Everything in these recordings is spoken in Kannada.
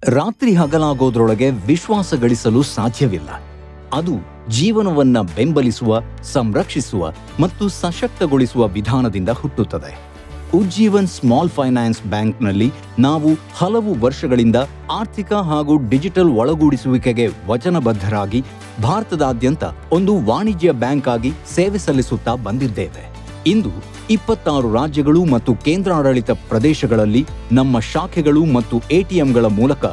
ರಾತ್ರಿ ಹಗಲಾಗೋದ್ರೊಳಗೆ ವಿಶ್ವಾಸ ಗಳಿಸಲು ಸಾಧ್ಯವಿಲ್ಲ. ಅದು ಜೀವನವನ್ನ ಬೆಂಬಲಿಸುವ, ಸಂರಕ್ಷಿಸುವ ಮತ್ತು ಸಶಕ್ತಗೊಳಿಸುವ ವಿಧಾನದಿಂದ ಹುಟ್ಟುತ್ತದೆ. ಉಜ್ಜೀವನ್ ಸ್ಮಾಲ್ ಫೈನಾನ್ಸ್ ಬ್ಯಾಂಕ್ನಲ್ಲಿ ನಾವು ಹಲವು ವರ್ಷಗಳಿಂದ ಆರ್ಥಿಕ ಹಾಗೂ ಡಿಜಿಟಲ್ ಒಳಗೂಡಿಸುವಿಕೆಗೆ ವಚನಬದ್ಧರಾಗಿ ಭಾರತದಾದ್ಯಂತ ಒಂದು ವಾಣಿಜ್ಯ ಬ್ಯಾಂಕ್ ಆಗಿ ಸೇವೆ ಸಲ್ಲಿಸುತ್ತಾ ಬಂದಿದ್ದೇವೆ. ಇಂದು 26 ರಾಜ್ಯಗಳು ಮತ್ತು ಕೇಂದ್ರಾಡಳಿತ ಪ್ರದೇಶಗಳಲ್ಲಿ ನಮ್ಮ ಶಾಖೆಗಳು ಮತ್ತು ಎಟಿಎಂಗಳ ಮೂಲಕ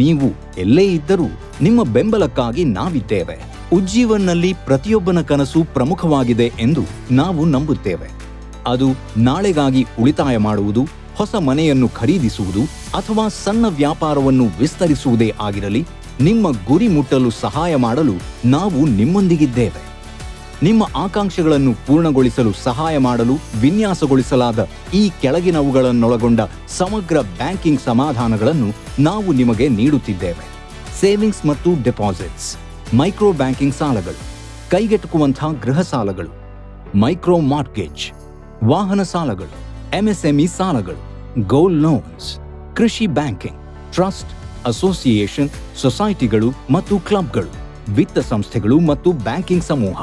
ನೀವು ಎಲ್ಲೇ ಇದ್ದರೂ ನಿಮ್ಮ ಬೆಂಬಲಕ್ಕಾಗಿ ನಾವಿದ್ದೇವೆ. ಉಜ್ಜೀವನ್ನಲ್ಲಿ ಪ್ರತಿಯೊಬ್ಬನ ಕನಸು ಪ್ರಮುಖವಾಗಿದೆ ಎಂದು ನಾವು ನಂಬುತ್ತೇವೆ. ಅದು ನಾಳೆಗಾಗಿ ಉಳಿತಾಯ ಮಾಡುವುದು, ಹೊಸ ಮನೆಯನ್ನು ಖರೀದಿಸುವುದು ಅಥವಾ ಸಣ್ಣ ವ್ಯಾಪಾರವನ್ನು ವಿಸ್ತರಿಸುವುದೇ ಆಗಿರಲಿ, ನಿಮ್ಮ ಗುರಿ ಮುಟ್ಟಲು ಸಹಾಯ ಮಾಡಲು ನಾವು ನಿಮ್ಮೊಂದಿಗಿದ್ದೇವೆ. ನಿಮ್ಮ ಆಕಾಂಕ್ಷೆಗಳನ್ನು ಪೂರ್ಣಗೊಳಿಸಲು ಸಹಾಯ ಮಾಡಲು ವಿನ್ಯಾಸಗೊಳಿಸಲಾದ ಈ ಕೆಳಗಿನವುಗಳನ್ನೊಳಗೊಂಡ ಸಮಗ್ರ ಬ್ಯಾಂಕಿಂಗ್ ಸಮಾಧಾನಗಳನ್ನು ನಾವು ನಿಮಗೆ ನೀಡುತ್ತಿದ್ದೇವೆ. ಸೇವಿಂಗ್ಸ್ ಮತ್ತು ಡೆಪಾಸಿಟ್ಸ್, ಮೈಕ್ರೋ ಬ್ಯಾಂಕಿಂಗ್ ಸಾಲಗಳು, ಕೈಗೆಟುಕುವಂತಹ ಗೃಹ ಸಾಲಗಳು, ಮೈಕ್ರೋ ಮಾರ್ಟ್ಗೇಜ್, ವಾಹನ ಸಾಲಗಳು, ಎಂಎಸ್ಎಂಇ ಸಾಲಗಳು, ಗೋಲ್ಡ್ ಲೋನ್ಸ್, ಕೃಷಿ ಬ್ಯಾಂಕಿಂಗ್, ಟ್ರಸ್ಟ್, ಅಸೋಸಿಯೇಷನ್, ಸೊಸೈಟಿಗಳು ಮತ್ತು ಕ್ಲಬ್ಗಳು, ವಿತ್ತ ಸಂಸ್ಥೆಗಳು ಮತ್ತು ಬ್ಯಾಂಕಿಂಗ್ ಸಮೂಹ,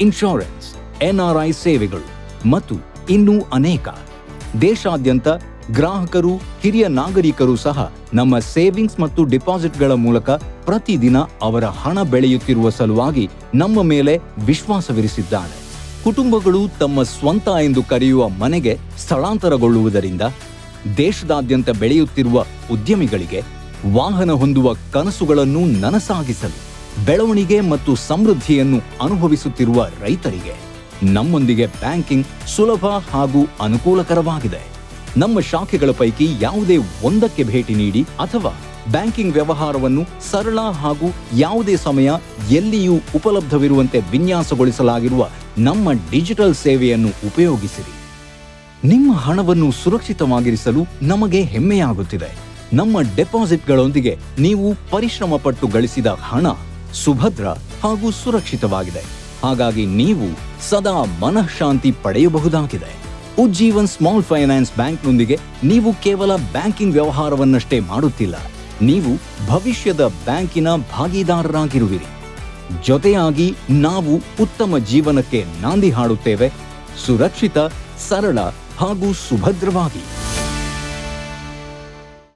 ಇನ್ಶೂರೆನ್ಸ್, ಎನ್ಆರ್ಐ ಸೇವೆಗಳು ಮತ್ತು ಇನ್ನೂ ಅನೇಕ. ದೇಶಾದ್ಯಂತ ಗ್ರಾಹಕರು, ಹಿರಿಯ ನಾಗರಿಕರು ಸಹ ನಮ್ಮ ಸೇವಿಂಗ್ಸ್ ಮತ್ತು ಡಿಪಾಸಿಟ್ಗಳ ಮೂಲಕ ಪ್ರತಿದಿನ ಅವರ ಹಣ ಬೆಳೆಯುತ್ತಿರುವ ಸಲುವಾಗಿ ನಮ್ಮ ಮೇಲೆ ವಿಶ್ವಾಸವಿರಿಸಿದ್ದಾರೆ. ಕುಟುಂಬಗಳು ತಮ್ಮ ಸ್ವಂತ ಎಂದು ಕರೆಯುವ ಮನೆಗೆ ಸ್ಥಳಾಂತರಗೊಳ್ಳುವುದರಿಂದ, ದೇಶದಾದ್ಯಂತ ಬೆಳೆಯುತ್ತಿರುವ ಉದ್ಯಮಿಗಳಿಗೆ ವಾಹನ ಹೊಂದುವ ಕನಸುಗಳನ್ನು ನನಸಾಗಿಸಲು, ಬೆಳವಣಿಗೆ ಮತ್ತು ಸಮೃದ್ಧಿಯನ್ನು ಅನುಭವಿಸುತ್ತಿರುವ ರೈತರಿಗೆ ನಮ್ಮೊಂದಿಗೆ ಬ್ಯಾಂಕಿಂಗ್ ಸುಲಭ ಹಾಗೂ ಅನುಕೂಲಕರವಾಗಿದೆ. ನಮ್ಮ ಶಾಖೆಗಳ ಪೈಕಿ ಯಾವುದೇ ಒಂದಕ್ಕೆ ಭೇಟಿ ನೀಡಿ ಅಥವಾ ಬ್ಯಾಂಕಿಂಗ್ ವ್ಯವಹಾರವನ್ನು ಸರಳ ಹಾಗೂ ಯಾವುದೇ ಸಮಯ ಎಲ್ಲಿಯೂ ಉಪಲಬ್ಧವಿರುವಂತೆ ವಿನ್ಯಾಸಗೊಳಿಸಲಾಗಿರುವ ನಮ್ಮ ಡಿಜಿಟಲ್ ಸೇವೆಯನ್ನು ಉಪಯೋಗಿಸಿರಿ. ನಿಮ್ಮ ಹಣವನ್ನು ಸುರಕ್ಷಿತವಾಗಿರಿಸಲು ನಮಗೆ ಹೆಮ್ಮೆಯಾಗುತ್ತಿದೆ. ನಮ್ಮ ಡೆಪಾಸಿಟ್ಗಳೊಂದಿಗೆ ನೀವು ಪರಿಶ್ರಮ ಪಟ್ಟು ಗಳಿಸಿದ ಹಣ ಸುಭದ್ರ ಹಾಗೂ ಸುರಕ್ಷಿತವಾಗಿದೆ. ಹಾಗಾಗಿ ನೀವು ಸದಾ ಮನಃಶಾಂತಿ ಪಡೆಯಬಹುದಾಗಿದೆ. ಉಜ್ಜೀವನ್ ಸ್ಮಾಲ್ ಫೈನಾನ್ಸ್ ಬ್ಯಾಂಕ್ನೊಂದಿಗೆ ನೀವು ಕೇವಲ ಬ್ಯಾಂಕಿಂಗ್ ವ್ಯವಹಾರವನ್ನಷ್ಟೇ ಮಾಡುತ್ತಿಲ್ಲ, ನೀವು ಭವಿಷ್ಯದ ಬ್ಯಾಂಕಿನ ಭಾಗಿದಾರರಾಗಿರುವಿರಿ. ಜೊತೆಯಾಗಿ ನಾವು ಉತ್ತಮ ಜೀವನಕ್ಕೆ ನಾಂದಿ ಹಾಡುತ್ತೇವೆ, ಸುರಕ್ಷಿತ, ಸರಳ ಹಾಗೂ ಸುಭದ್ರವಾಗಿ.